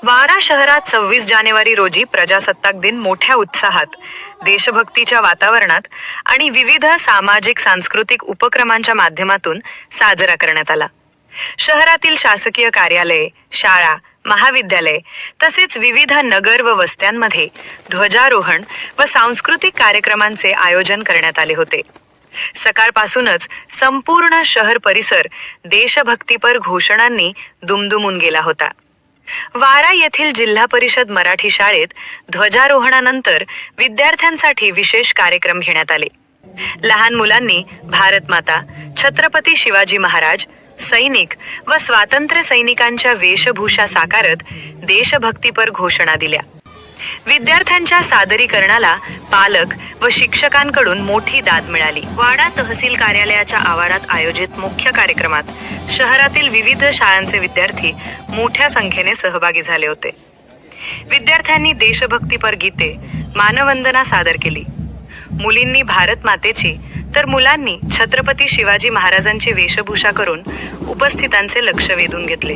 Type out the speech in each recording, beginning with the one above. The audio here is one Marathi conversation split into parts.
वाडा शहरात 26 जानेवारी रोजी प्रजासत्ताक दिन मोठ्या उत्साहात, देशभक्तीच्या वातावरणात आणि विविध सामाजिक सांस्कृतिक उपक्रमांच्या माध्यमातून साजरा करण्यात आला. शहरातील शासकीय कार्यालये, शाळा, महाविद्यालये तसेच विविध नगर व वस्त्यांमध्ये ध्वजारोहण व सांस्कृतिक कार्यक्रमांचे आयोजन करण्यात आले होते. सकाळपासूनच संपूर्ण शहर परिसर देशभक्तीपर घोषणांनी दुमदुमून गेला होता. वाडा येथील जिल्हा परिषद मराठी शाळेत ध्वजारोहणानंतर विद्यार्थ्यांसाठी विशेष कार्यक्रम घेण्यात आले. लहान मुलांनी भारत माता, छत्रपती शिवाजी महाराज, सैनिक व स्वातंत्र्य सैनिकांच्या वेशभूषा साकारत देशभक्तीपर घोषणा दिल्या. विद्यार्थ्यांच्या सादरीकरणाला पालक व शिक्षकांकडून मोठी दाद मिळाली. वाडा तहसील कार्यालयाच्या आवारात आयोजित मुख्य कार्यक्रमात शहरातील विविध शाळांचे विद्यार्थी मोठ्या संख्येने सहभागी झाले होते. विद्यार्थ्यांनी देशभक्तीपर गीते, मानवंदना सादर केली. मुलींनी भारत मातेची तर मुलांनी छत्रपती शिवाजी महाराजांची वेशभूषा करून उपस्थितांचे लक्ष वेधून घेतले.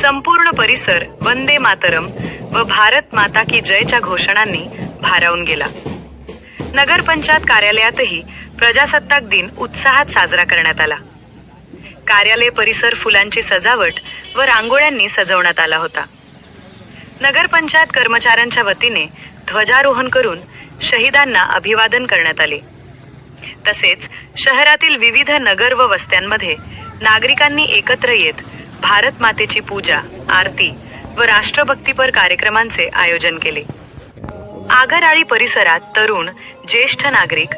संपूर्ण परिसर वंदे मातरम व भारत माता की जयच्या घोषणांनी भारावून गेला. नगरपंचायत कार्यालयातही प्रजासत्ताक दिन उत्साहात साजरा करण्यात आला. कार्यालय परिसर फुलांची सजावट व रांगोळ्यांनी सजवण्यात आला होता. नगरपंचायत कर्मचाऱ्यांच्या वतीने ध्वजारोहण करून शहीदांना अभिवादन करण्यात आले. तसेच शहरातील विविध नगर व वस्त्यांमध्ये नागरिकांनी एकत्र येत भारत मातेची पूजा, आरती व राष्ट्रभक्तीपर कार्यक्रमांचे आयोजन केले. आगरआळी परिसरात तरुण, ज्येष्ठ नागरिक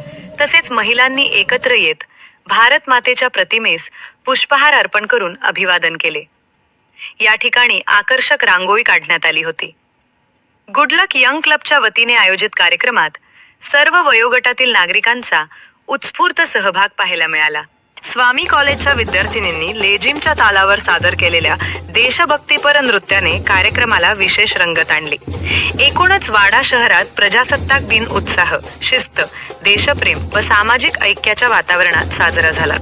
तसेच महिलांनी एकत्र येत भारत मातेच्या प्रतिमेस पुष्पहार अर्पण करून अभिवादन केले. या ठिकाणी आकर्षक रांगोळी काढण्यात आली होती. गुडलक यंग क्लबच्या वतीने आयोजित कार्यक्रमात सर्व वयोगटातील नागरिकांचा उत्स्फूर्त सहभाग पाहायला मिळाला. स्वामी कॉलेजच्या विद्यार्थिनींनी लेझिमच्या तालावर सादर केलेल्या देशभक्तीपर नृत्याने कार्यक्रमाला विशेष रंगत आणली. एकूणच वाडा शहरात प्रजासत्ताक दिन उत्साह, शिस्त, देशप्रेम व सामाजिक ऐक्याच्या वातावरणात साजरा झाला.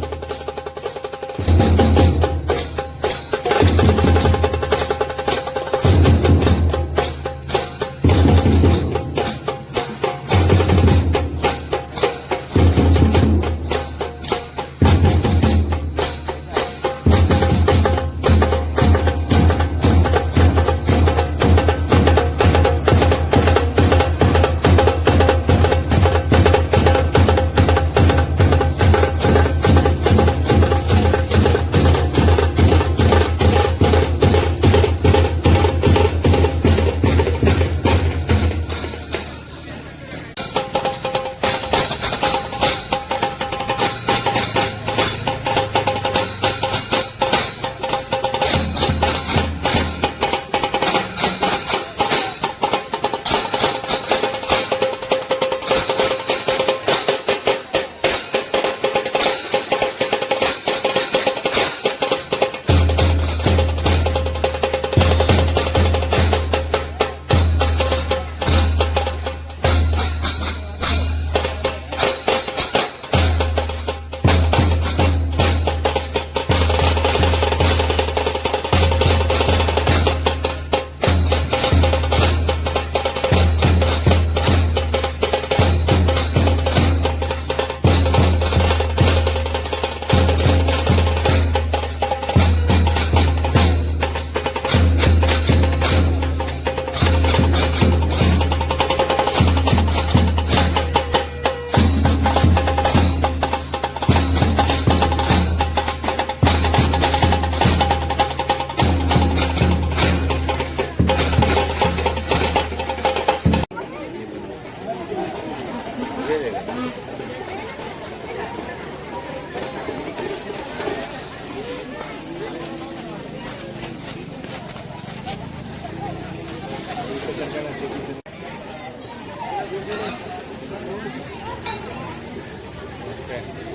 Okay.